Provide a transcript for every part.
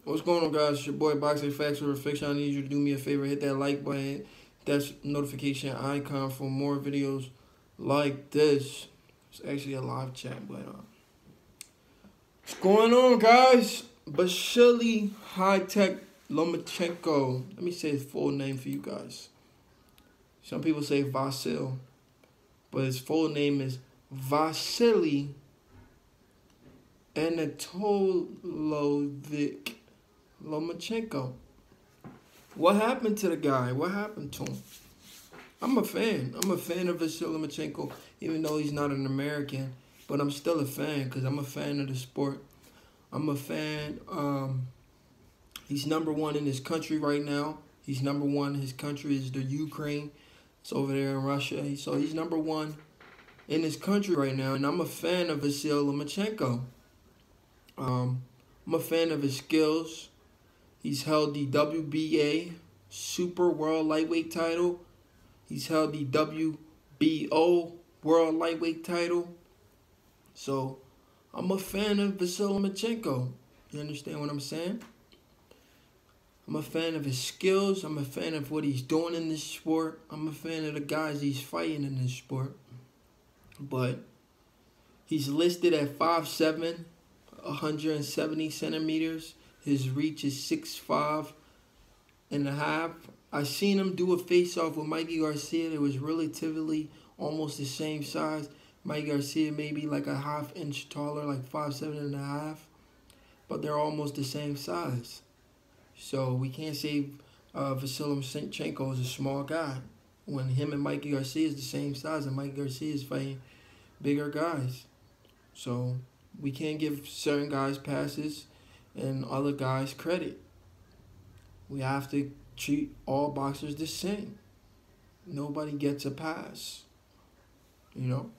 What's going on, guys? It's your boy Boxing Facts or Fiction. I need you to do me a favor, hit that like button, that notification icon for more videos like this. It's actually a live chat, but what's going on, guys? Vasiliy Lomachenko. Let me say his full name for you guys. Some people say Vasil, but his full name is Vasiliy Anatolovich Lomachenko. What happened to the guy? What happened to him? I'm a fan. I'm a fan of Vasiliy Lomachenko, even though he's not an American. But I'm still a fan because I'm a fan of the sport. I'm a fan. He's number one in his country right now. He's number one. His country is the Ukraine. It's over there in Russia. So he's number one in his country right now. And I'm a fan of Vasiliy Lomachenko. I'm a fan of his skills. He's held the WBA Super World Lightweight title. He's held the WBO World Lightweight title. So, I'm a fan of Vasiliy Lomachenko. You understand what I'm saying? I'm a fan of his skills. I'm a fan of what he's doing in this sport. I'm a fan of the guys he's fighting in this sport. But he's listed at 5'7", 170 centimeters. His reach is 6'5" and a half. I seen him do a face-off with Mikey Garcia that was relatively almost the same size. Mikey Garcia maybe like a half inch taller, like 5'7" and a half. But they're almost the same size. So we can't say Vasiliy Lomachenko is a small guy when him and Mikey Garcia is the same size and Mikey Garcia is fighting bigger guys. So we can't give certain guys passes and other guys credit. We have to treat all boxers the same. Nobody gets a pass. You know?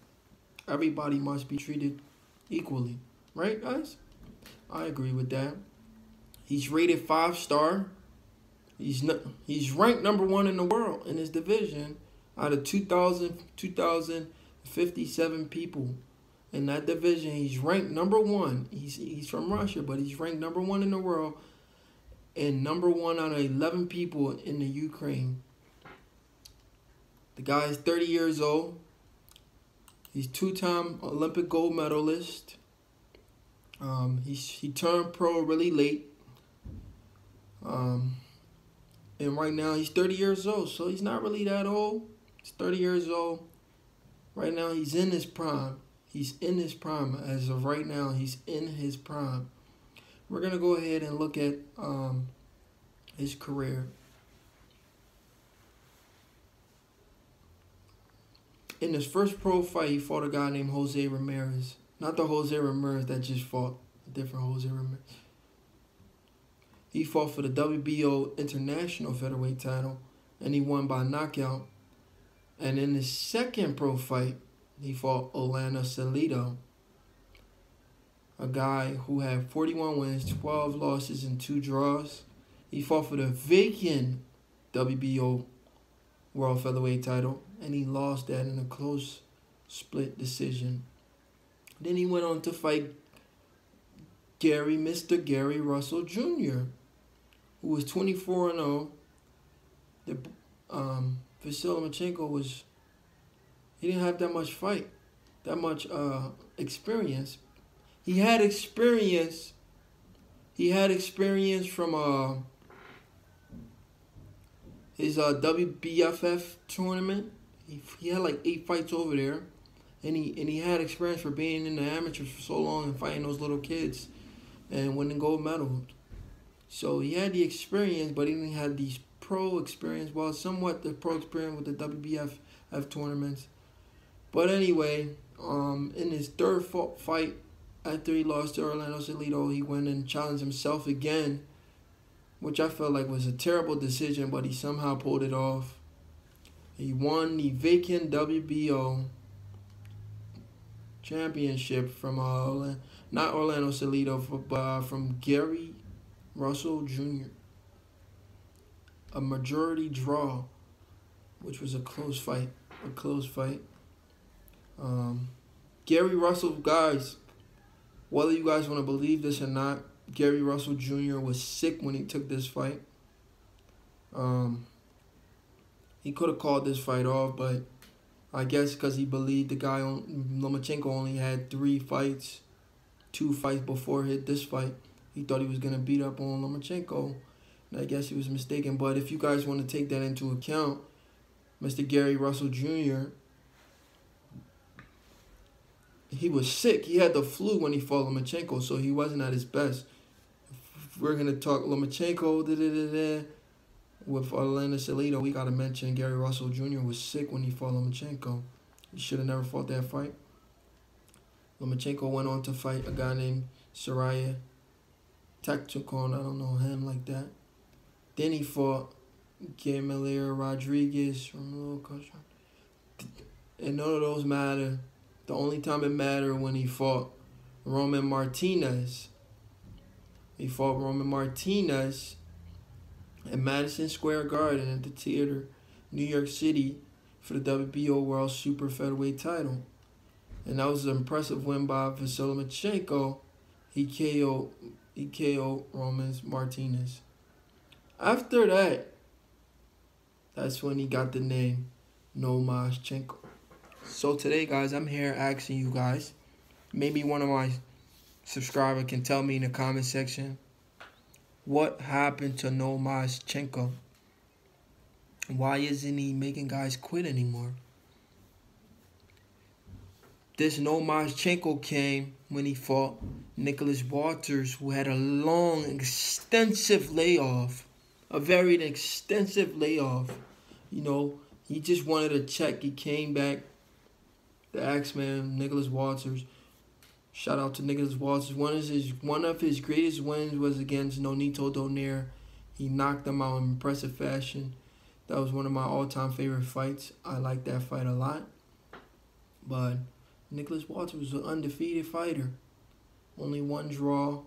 Everybody must be treated equally. Right, guys? I agree with that. He's rated 5-star. He's ranked number one in the world in his division out of 2,057 people. In that division, he's ranked number one. He's from Russia, but he's ranked number one in the world and number one out of 11 people in the Ukraine. The guy is 30 years old. He's two-time Olympic gold medalist. He turned pro really late. And right now he's 30 years old, so he's not really that old. He's 30 years old. Right now he's in his prime. He's in his prime. As of right now, he's in his prime. We're going to go ahead and look at his career. In his first pro fight, he fought a guy named Jose Ramirez. Not the Jose Ramirez that just fought. A different Jose Ramirez. He fought for the WBO International Featherweight title, and he won by knockout. And in his second pro fight, he fought Orlando Salido, a guy who had 41 wins, 12 losses, and 2 draws. He fought for the vacant WBO World Featherweight title, and he lost that in a close split decision. Then he went on to fight Mr. Gary Russell Jr., who was 24-0. Vasiliy Lomachenko he didn't have that much experience. He had experience. He had experience from his WBFF tournament. He had like 8 fights over there, and he had experience for being in the amateurs for so long and fighting those little kids and winning gold medals. So he had the experience, but he didn't have the pro experience. Well, somewhat the pro experience with the WBFF tournaments. But anyway, in his third fight, after he lost to Orlando Salido, he went and challenged himself again, which I felt like was a terrible decision, but he somehow pulled it off. He won the vacant WBO championship from not Orlando Salido, but from Gary Russell Jr. A majority draw, which was a close fight. Gary Russell, guys, whether you guys want to believe this or not, Gary Russell Jr. was sick when he took this fight. He could have called this fight off, but I guess because he believed the guy Lomachenko only had 3 fights, 2 fights before this fight. He thought he was gonna beat up on Lomachenko, and I guess he was mistaken. But if you guys want to take that into account, Mr. Gary Russell Jr., he was sick. He had the flu when he fought Lomachenko, so he wasn't at his best. If we're gonna talk Lomachenko, with Orlando Salido, we gotta mention Gary Russell Jr. was sick when he fought Lomachenko. He should have never fought that fight. Lomachenko went on to fight a guy named Soraya Tacticon. I don't know him like that. Then he fought Gamaliel Rodriguez from a little country. And none of those matter. The only time it mattered when he fought Roman Martinez. He fought Roman Martinez at Madison Square Garden at the Theater, New York City, for the WBO World Super Featherweight title. And that was an impressive win by Vasiliy Lomachenko. He KO'd Roman Martinez. After that, that's when he got the name Lomachenko. So today, guys, I'm here asking you guys, maybe one of my subscribers can tell me in the comment section, what happened to Lomachenko? Why isn't he making guys quit anymore? This Lomachenko came when he fought Nicholas Walters, who had a long, extensive layoff. A very extensive layoff. You know, he just wanted a check. He came back. The Axeman, Nicholas Walters. Shout out to Nicholas Walters. One of his greatest wins was against Nonito Donaire. He knocked him out in impressive fashion. That was one of my all-time favorite fights. I like that fight a lot. But Nicholas Walters was an undefeated fighter. Only 1 draw.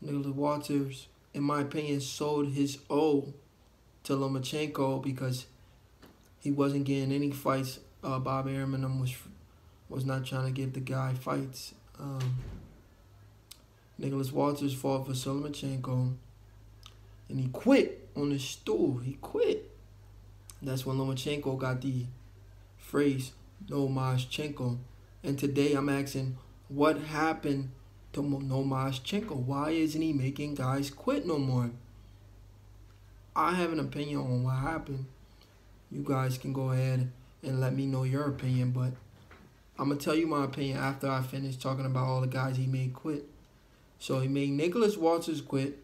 Nicholas Walters, in my opinion, sold his O to Lomachenko because he wasn't getting any fights. Bob Arum was not trying to give the guy fights. Nicholas Walters fought Vasiliy Lomachenko, and he quit on the stool. He quit. That's when Lomachenko got the phrase Lomachenko. And today I'm asking, what happened to Lomachenko? Why isn't he making guys quit no more? I have an opinion on what happened. You guys can go ahead and let me know your opinion, but I'm going to tell you my opinion after I finish talking about all the guys he made quit. So he made Nicholas Walters quit,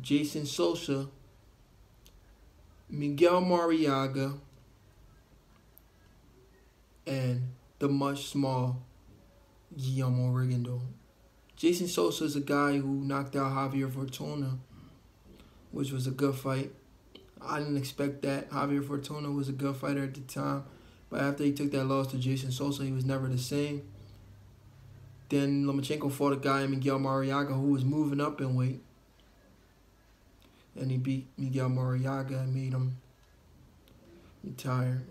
Jason Sosa, Miguel Mariaga, and the much small Guillermo Rigondeaux. Jason Sosa is a guy who knocked out Javier Fortuna, which was a good fight. I didn't expect that. Javier Fortuna was a good fighter at the time, but after he took that loss to Jason Sosa, he was never the same. Then Lomachenko fought a guy, Miguel Mariaga, who was moving up in weight. And he beat Miguel Mariaga and made him retire.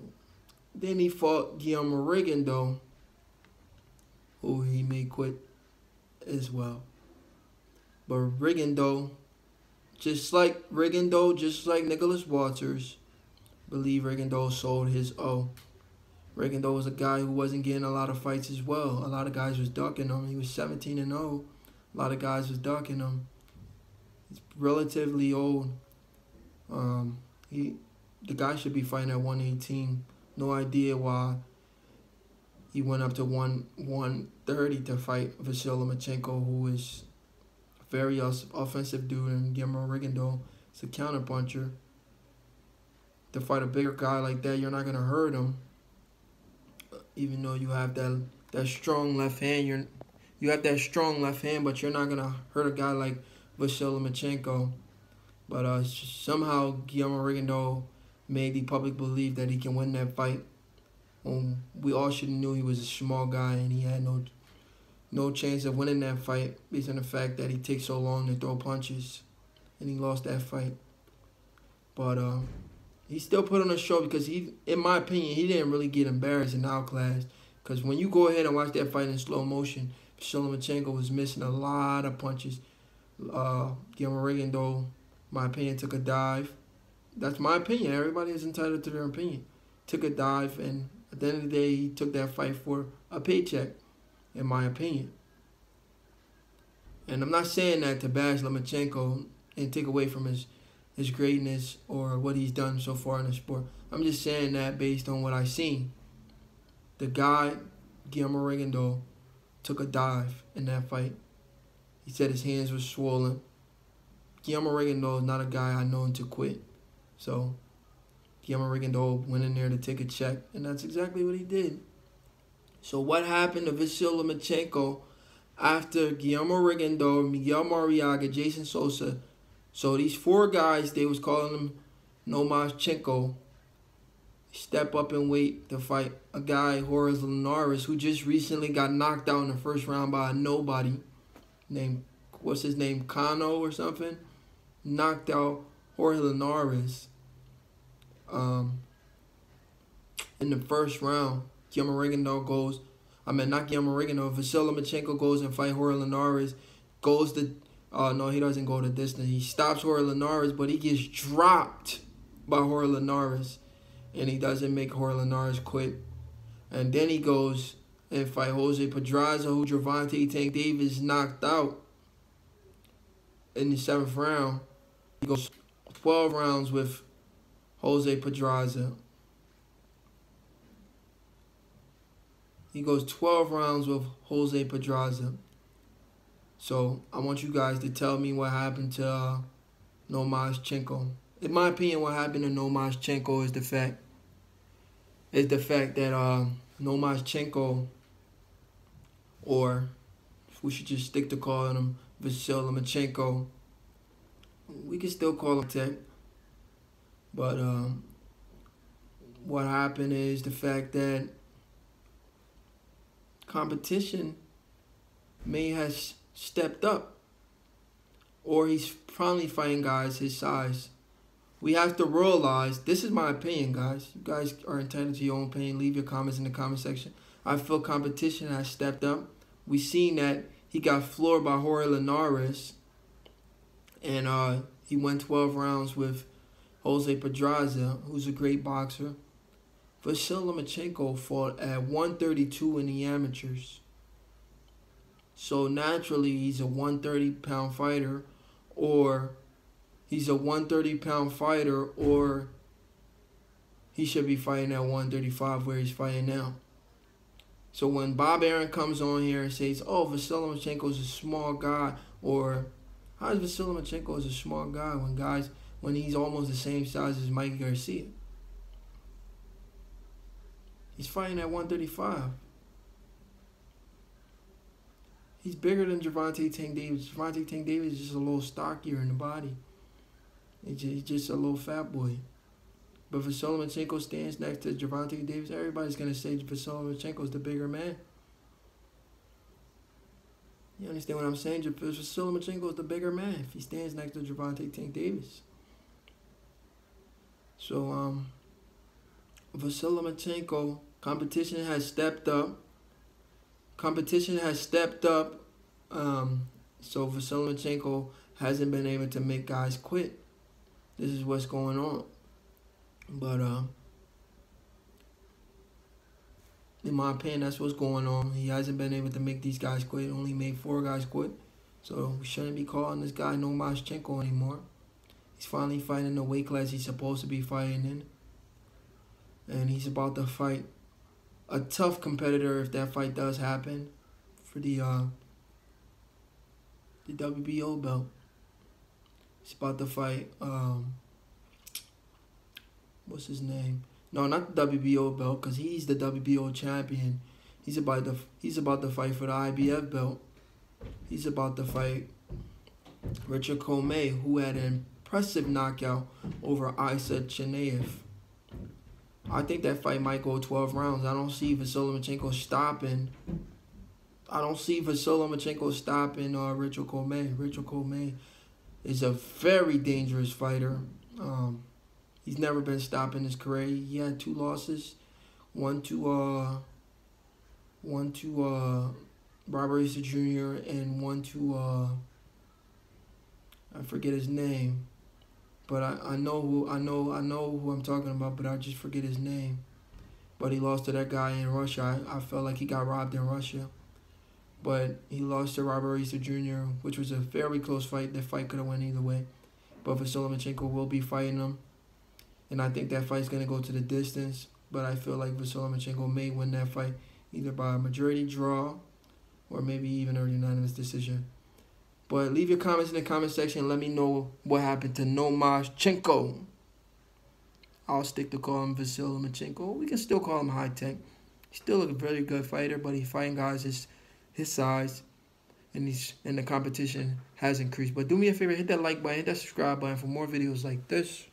Then he fought Guillermo Rigondeaux, who he made quit as well. But Rigondeaux, just like Nicholas Walters, believe Rigondeaux sold his O. Rigondeaux was a guy who wasn't getting a lot of fights as well. A lot of guys was ducking him. He was 17-0. A lot of guys was ducking him. He's relatively old. The guy should be fighting at 118. No idea why he went up to 130 to fight Vasiliy Lomachenko, who is a very offensive dude, and Guillermo Rigondeaux is a counterpuncher. To fight a bigger guy like that, you're not gonna hurt him. Even though you have that strong left hand, you have that strong left hand, but you're not gonna hurt a guy like Vasiliy Lomachenko. But somehow Guillermo Rigondeaux made the public believe that he can win that fight. We all should have knew he was a small guy and he had no chance of winning that fight based on the fact that he takes so long to throw punches, and he lost that fight. But he still put on a show because in my opinion, he didn't really get embarrassed and outclassed. Because when you go ahead and watch that fight in slow motion, Lomachenko was missing a lot of punches. Guillermo Reagan, though, my opinion, took a dive. That's my opinion. Everybody is entitled to their opinion. Took a dive, and at the end of the day, he took that fight for a paycheck, in my opinion. And I'm not saying that to bash Lomachenko and take away from his greatness or what he's done so far in the sport. I'm just saying that based on what I've seen. The guy, Guillermo Reagan, took a dive in that fight. He said his hands were swollen. Guillermo Reagan, is not a guy I know to quit. So Guillermo Reagan, went in there to take a check, and that's exactly what he did. So what happened to Vasiliy Lomachenko after Guillermo Reagan, Miguel Mariaga, Jason Sosa? So these four guys, they was calling them Lomachenko, step up and wait to fight a guy, Jorge Linares, who just recently got knocked out in the first round by a nobody named, what's his name, Kano or something? Knocked out Jorge Linares in the first round. Guillermo Reagan, goes, not Guillermo Reagan, Vasiliy Lomachenko goes and fight Jorge Linares, goes to, no, he doesn't go the distance. He stops Jorge Linares, but he gets dropped by Jorge Linares. And he doesn't make Jorge Linares quit. And then he goes and fight Jose Pedraza, who Gervonta Tank Davis knocked out in the 7th round. He goes 12 rounds with Jose Pedraza. He goes 12 rounds with Jose Pedraza. So I want you guys to tell me what happened to Lomachenko. In my opinion, what happened to Lomachenko is the fact that Lomachenko, or we should just stick to calling him Vasiliy Lomachenko. We can still call him Tech. But what happened is the fact that competition may have stepped up, or he's probably fighting guys his size. We have to realize, this is my opinion, guys. You guys are entitled to your own opinion. Leave your comments in the comment section. I feel competition has stepped up. We seen that he got floored by Jorge Linares, and he went 12 rounds with Jose Pedraza, who's a great boxer. Vasiliy Lomachenko fought at 132 in the amateurs. So naturally, he's a 130-pound fighter, or he's a 130-pound fighter, or he should be fighting at 135 where he's fighting now. So when Bob Arum comes on here and says, oh, Vasiliy Lomachenko is a small guy, or how is Vasiliy Lomachenko is a small guy when he's almost the same size as Mike Garcia? He's fighting at 135. He's bigger than Gervonta Tank Davis. Gervonta Tank Davis is just a little stockier in the body. He's just a little fat boy. But Vasiliy Lomachenko stands next to Gervonta Davis. Everybody's going to say Vasiliy Lomachenko is the bigger man. You understand what I'm saying? Vasiliy Lomachenko is the bigger man if he stands next to Gervonta Tank Davis. So, Vasiliy Lomachenko, competition has stepped up. Competition has stepped up. So Vasiliy Lomachenko hasn't been able to make guys quit. This is what's going on. But in my opinion, that's what's going on. He hasn't been able to make these guys quit. Only made 4 guys quit. So we shouldn't be calling this guy Lomachenko anymore. He's finally fighting the weight class he's supposed to be fighting in. And he's about to fight a tough competitor if that fight does happen for the WBO belt. He's about to fight, what's his name? No, not the WBO belt, because he's the WBO champion. He's about to fight for the IBF belt. He's about to fight Richard Comey, who had an impressive knockout over Isa Chineyev. I think that fight might go 12 rounds. I don't see Vasiliy Lomachenko stopping. Richard Comey. Richard Comey is a very dangerous fighter. He's never been stopped in his career. He had 2 losses. One to Barbarista Jr. and one to I forget his name, but I know who I'm talking about, but I just forget his name. But he lost to that guy in Russia. I felt like he got robbed in Russia. But he lost to Barbarista Jr., which was a very close fight. That fight could have went either way. But Vasiliy Lomachenko will be fighting him. And I think that fight's going to go to the distance. But I feel like Vasiliy Lomachenko may win that fight either by a majority draw or maybe even a unanimous decision. But leave your comments in the comment section and let me know what happened to Lomachenko. I'll stick to call him Vasiliy Lomachenko. We can still call him high tech. He's still a very good fighter, but he's fighting guys his size, and the competition has increased. But do me a favor, hit that like button, hit that subscribe button for more videos like this.